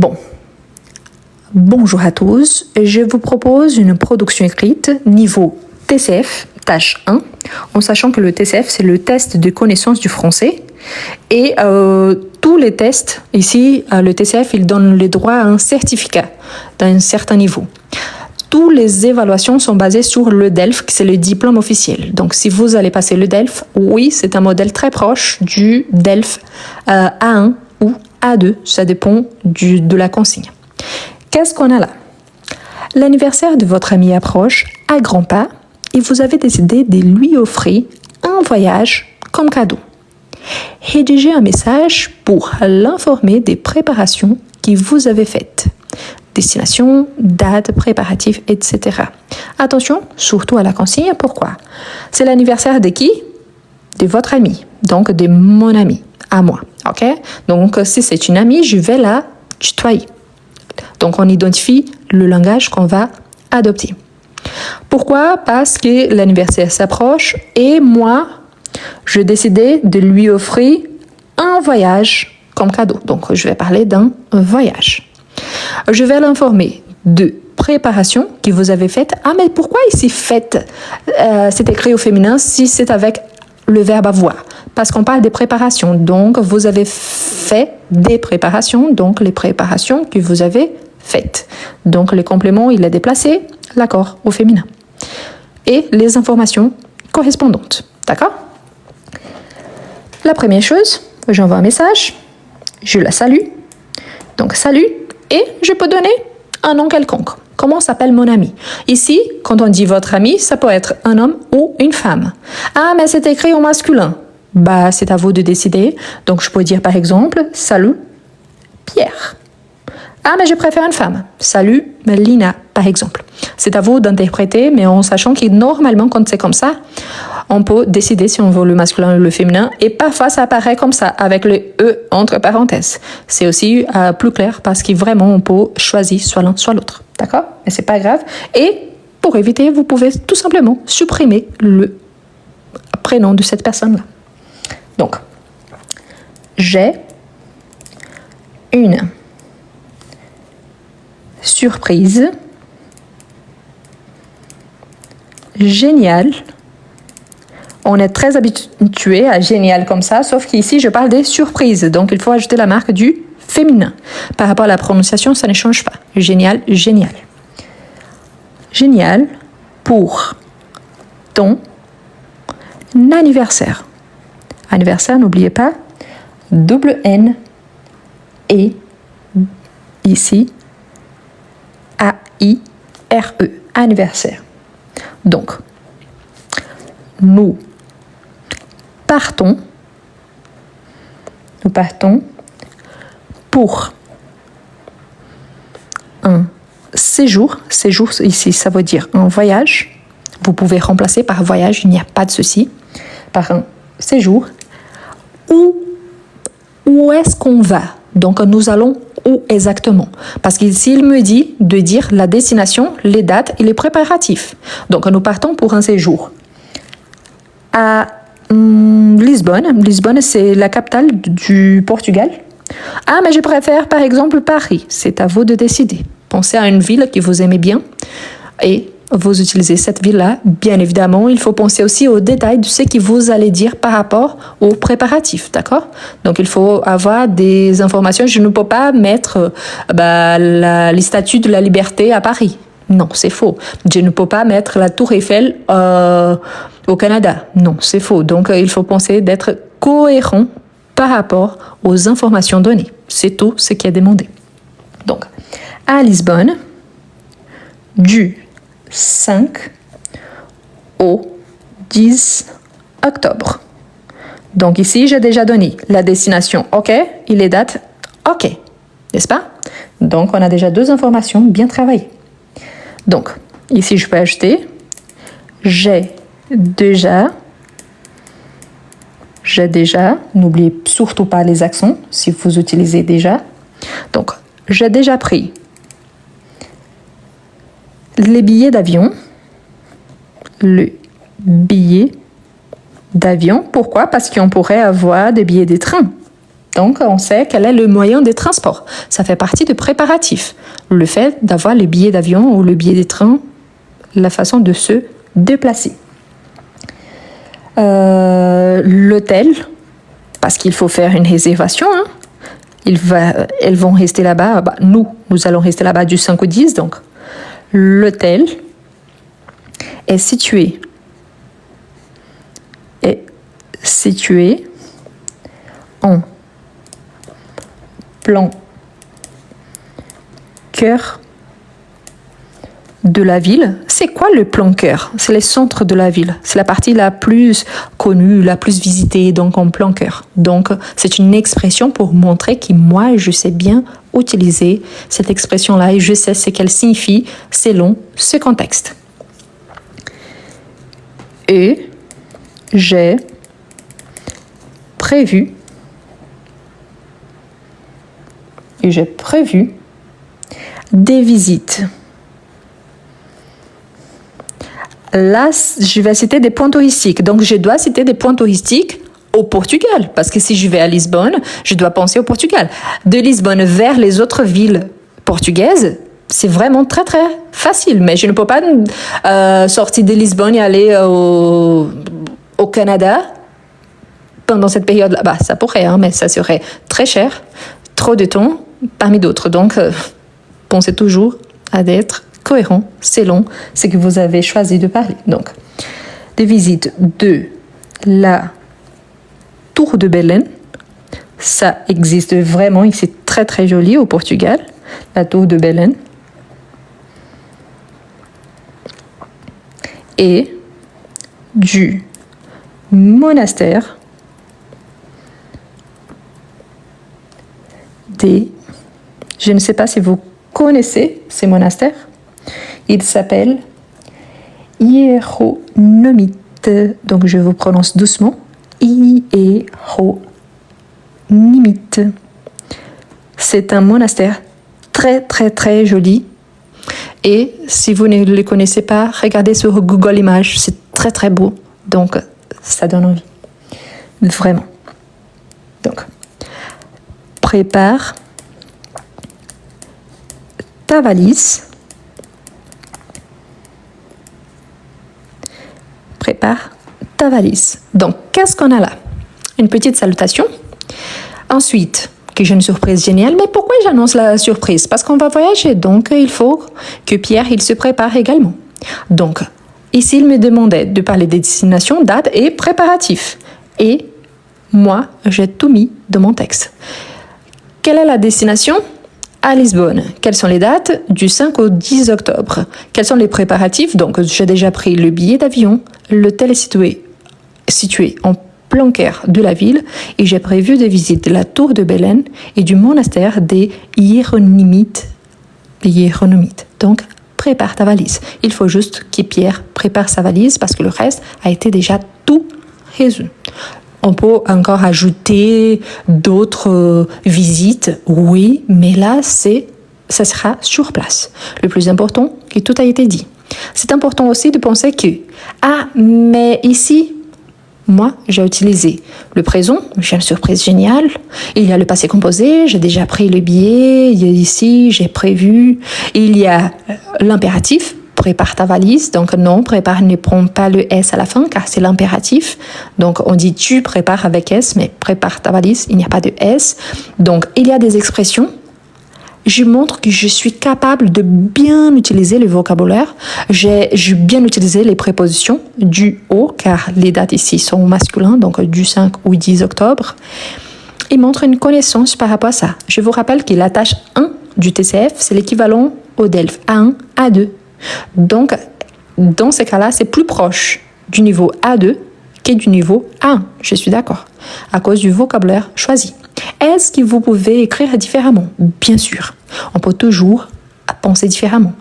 Bon, bonjour à tous. Je vous propose une production écrite niveau TCF, tâche 1, en sachant que le TCF, c'est le test de connaissance du français. Et tous les tests, ici, le TCF, il donne le droit à un certificat d'un certain niveau. Toutes les évaluations sont basées sur le DELF, qui c'est le diplôme officiel. Donc, si vous allez passer le DELF, oui, c'est un modèle très proche du DELF A1 ou A2. Ça dépend de la consigne. Qu'est-ce qu'on a là? L'anniversaire de votre ami approche à grands pas et vous avez décidé de lui offrir un voyage comme cadeau. Rédigez un message pour l'informer des préparations que vous avez faites. Destination, date, préparatifs, etc. Attention, surtout à la consigne. Pourquoi? C'est l'anniversaire de qui? De votre ami, donc de mon ami, à moi. Ok? Donc, si c'est une amie, je vais la tutoyer. Donc, on identifie le langage qu'on va adopter. Pourquoi? Parce que l'anniversaire s'approche et moi, je décidais de lui offrir un voyage comme cadeau. Donc, je vais parler d'un voyage. Je vais l'informer de préparation que vous avez faite. Ah, mais pourquoi ici faites c'est écrit au féminin si c'est avec le verbe avoir? Parce qu'on parle des préparations. Donc, vous avez fait des préparations, donc les préparations que vous avez faites. Donc, le complément, il est déplacé, l'accord au féminin. Et les informations correspondantes. D'accord? La première chose, j'envoie un message, je la salue. Donc, salut, et je peux donner un nom quelconque. Comment s'appelle mon ami? Ici, quand on dit votre ami, ça peut être un homme ou une femme. Ah, mais c'est écrit au masculin. Bah, c'est à vous de décider. Donc, je peux dire par exemple, salut, Pierre. Ah, mais je préfère une femme. Salut, Lina, par exemple. C'est à vous d'interpréter, mais en sachant que normalement, quand c'est comme ça, on peut décider si on veut le masculin ou le féminin. Et parfois, ça apparaît comme ça, avec le E entre parenthèses. C'est aussi plus clair parce que vraiment, on peut choisir soit l'un, soit l'autre. D'accord? Mais c'est pas grave. Et pour éviter, vous pouvez tout simplement supprimer le prénom de cette personne-là. Donc, j'ai une surprise géniale. On est très habitué à génial comme ça, sauf qu'ici, je parle des surprises. Donc, il faut ajouter la marque du féminin. Par rapport à la prononciation, ça ne change pas. Génial, génial. Génial pour ton anniversaire. Anniversaire, n'oubliez pas, double N et ici, A-I-R-E, anniversaire. Donc, nous partons pour un séjour. Séjour, ici, ça veut dire un voyage. Vous pouvez remplacer par voyage, il n'y a pas de souci. Par un séjour. Où est-ce qu'on va? Donc, nous allons où exactement? Parce qu'ici, il me dit de dire la destination, les dates et les préparatifs. Donc, nous partons pour un séjour à Lisbonne. Lisbonne, c'est la capitale du Portugal. Ah, mais je préfère, par exemple, Paris. C'est à vous de décider. Pensez à une ville que vous aimez bien et vous utilisez cette ville-là. Bien évidemment, il faut penser aussi aux détails de ce que vous allez dire par rapport aux préparatifs, d'accord? Donc, il faut avoir des informations. Je ne peux pas mettre les statues de la liberté à Paris. Non, c'est faux. Je ne peux pas mettre la tour Eiffel au Canada. Non, c'est faux. Donc, il faut penser d'être cohérent par rapport aux informations données. C'est tout ce qui est demandé. Donc, à Lisbonne, du 5 au 10 octobre. Donc ici, j'ai déjà donné la destination, ok, et les dates, ok, n'est-ce pas? Donc, on a déjà deux informations bien travaillées. Donc, ici, je peux ajouter, j'ai déjà, n'oubliez surtout pas les accents si vous utilisez déjà. Donc, j'ai déjà pris les billets d'avion, le billet d'avion. Pourquoi? Parce qu'on pourrait avoir des billets de train. Donc, on sait quel est le moyen de transport. Ça fait partie du préparatif. Le fait d'avoir le billet d'avion ou le billet de train, la façon de se déplacer. L'hôtel, parce qu'il faut faire une réservation. Hein. Elles vont rester là-bas. Nous allons rester là-bas du 5 au 10. Donc, l'hôtel est situé en plein cœur de la ville. C'est quoi le plein cœur? C'est le centre de la ville. C'est la partie la plus connue, la plus visitée, donc en plein cœur. Donc, c'est une expression pour montrer que moi, je sais bien utiliser cette expression-là et je sais ce qu'elle signifie selon ce contexte. Et j'ai prévu des visites. Là, je vais citer des points touristiques. Donc, je dois citer des points touristiques au Portugal. Parce que si je vais à Lisbonne, je dois penser au Portugal. De Lisbonne vers les autres villes portugaises, c'est vraiment très, très facile. Mais je ne peux pas sortir de Lisbonne et aller au Canada pendant cette période-là. Ça pourrait, hein, mais ça serait très cher, trop de temps, parmi d'autres. Donc, pensez toujours à être cohérent selon ce que vous avez choisi de parler. Donc, des visites de la Tour de Belém. Ça existe vraiment et c'est très très joli au Portugal, la Tour de Belém. Et du monastère je ne sais pas si vous connaissez ces monastères. Il s'appelle Hieronymite. Donc je vous prononce doucement. Hieronymite. C'est un monastère très très très joli. Et si vous ne le connaissez pas, regardez sur Google Images. C'est très très beau. Donc ça donne envie. Vraiment. Donc, prépare ta valise. Prépare ta valise. Donc, qu'est-ce qu'on a là? Une petite salutation. Ensuite, que j'ai une surprise géniale. Mais pourquoi j'annonce la surprise? Parce qu'on va voyager. Donc, il faut que Pierre, il se prépare également. Donc, ici, il me demandait de parler des destinations, dates et préparatifs. Et moi, j'ai tout mis dans mon texte. Quelle est la destination? À Lisbonne. Quelles sont les dates? Du 5 au 10 octobre. Quels sont les préparatifs? Donc, j'ai déjà pris le billet d'avion. L'hôtel est situé en plein cœur de la ville et j'ai prévu de visiter la Tour de Belém et du monastère des Hieronymites. Donc, prépare ta valise. Il faut juste que Pierre prépare sa valise parce que le reste a été déjà tout résolu. On peut encore ajouter d'autres visites, oui, mais là, ça sera sur place. Le plus important, que tout a été dit. C'est important aussi de penser que, mais ici, moi, j'ai utilisé le présent, j'ai une surprise géniale. Il y a le passé composé, j'ai déjà pris le billet, ici, j'ai prévu. Il y a l'impératif, prépare ta valise. Donc non, prépare ne prend pas le S à la fin car c'est l'impératif. Donc on dit tu prépares avec S, mais prépare ta valise, il n'y a pas de S. Donc il y a des expressions. Je montre que je suis capable de bien utiliser le vocabulaire. J'ai bien utilisé les prépositions du au car les dates ici sont masculines, donc du 5 ou 10 octobre. Il montre une connaissance par rapport à ça. Je vous rappelle que la tâche 1 du TCF, c'est l'équivalent au DELF A1, A2. Donc, dans ces cas-là, c'est plus proche du niveau A2 que du niveau A1. Je suis d'accord. À cause du vocabulaire choisi. Est-ce que vous pouvez écrire différemment? Bien sûr. On peut toujours penser différemment.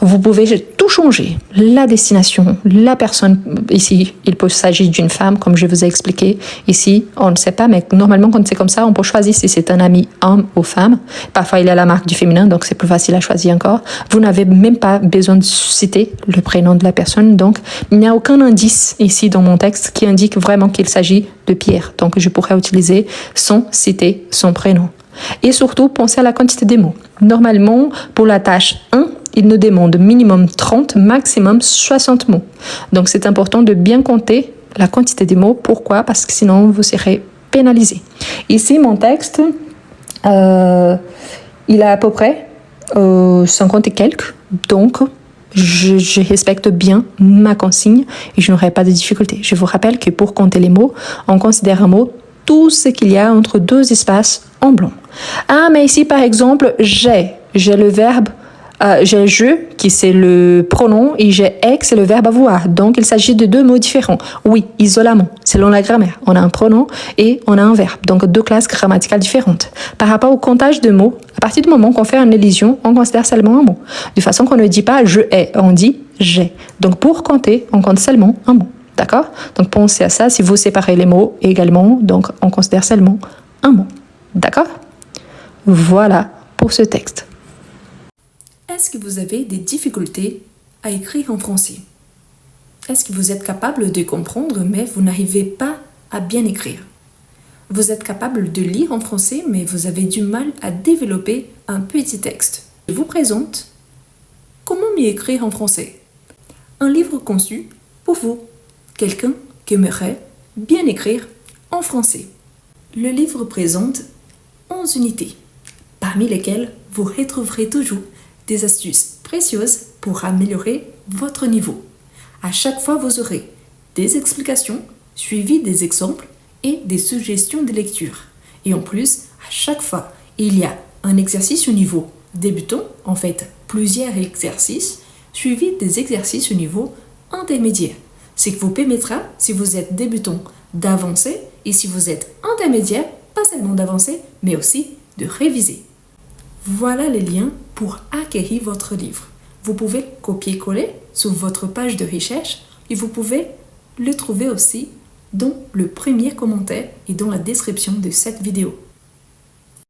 Vous pouvez tout changer. La destination, la personne, ici, il peut s'agir d'une femme, comme je vous ai expliqué. Ici, on ne sait pas, mais normalement, quand c'est comme ça, on peut choisir si c'est un ami homme ou femme. Parfois, il y a la marque du féminin, donc c'est plus facile à choisir encore. Vous n'avez même pas besoin de citer le prénom de la personne, donc il n'y a aucun indice ici dans mon texte qui indique vraiment qu'il s'agit de Pierre. Donc, je pourrais utiliser sans citer son prénom. Et surtout, pensez à la quantité des mots. Normalement, pour la tâche 1, il nous demande minimum 30, maximum 60 mots. Donc, c'est important de bien compter la quantité des mots. Pourquoi? Parce que sinon, vous serez pénalisé. Ici, mon texte, il a à peu près 50 et quelques. Donc, je respecte bien ma consigne et je n'aurai pas de difficulté. Je vous rappelle que pour compter les mots, on considère un mot tout ce qu'il y a entre deux espaces en blanc. Ah, mais ici, par exemple, j'ai le verbe, j'ai je, qui c'est le pronom, et j'ai est, c'est le verbe avoir. Donc, il s'agit de deux mots différents. Oui, isolément, selon la grammaire. On a un pronom et on a un verbe. Donc, deux classes grammaticales différentes. Par rapport au comptage de mots, à partir du moment qu'on fait une élision, on considère seulement un mot. De façon qu'on ne dit pas je ai, on dit j'ai. Donc, pour compter, on compte seulement un mot. D'accord? Donc, pensez à ça. Si vous séparez les mots également, donc on considère seulement un mot. D'accord? Voilà pour ce texte. Est-ce que vous avez des difficultés à écrire en français? Est-ce que vous êtes capable de comprendre, mais vous n'arrivez pas à bien écrire? Vous êtes capable de lire en français, mais vous avez du mal à développer un petit texte. Je vous présente Comment mieux écrire en français? Un livre conçu pour vous, quelqu'un qui aimerait bien écrire en français. Le livre présente 11 unités, parmi lesquelles vous retrouverez toujours des astuces précieuses pour améliorer votre niveau. À chaque fois, vous aurez des explications suivies des exemples et des suggestions de lecture. Et en plus, à chaque fois, il y a un exercice au niveau débutant, en fait plusieurs exercices, suivis des exercices au niveau intermédiaire. Ce qui vous permettra, si vous êtes débutant, d'avancer, et si vous êtes intermédiaire, pas seulement d'avancer, mais aussi de réviser. Voilà les liens pour acquérir votre livre. Vous pouvez copier-coller sur votre page de recherche et vous pouvez le trouver aussi dans le premier commentaire et dans la description de cette vidéo.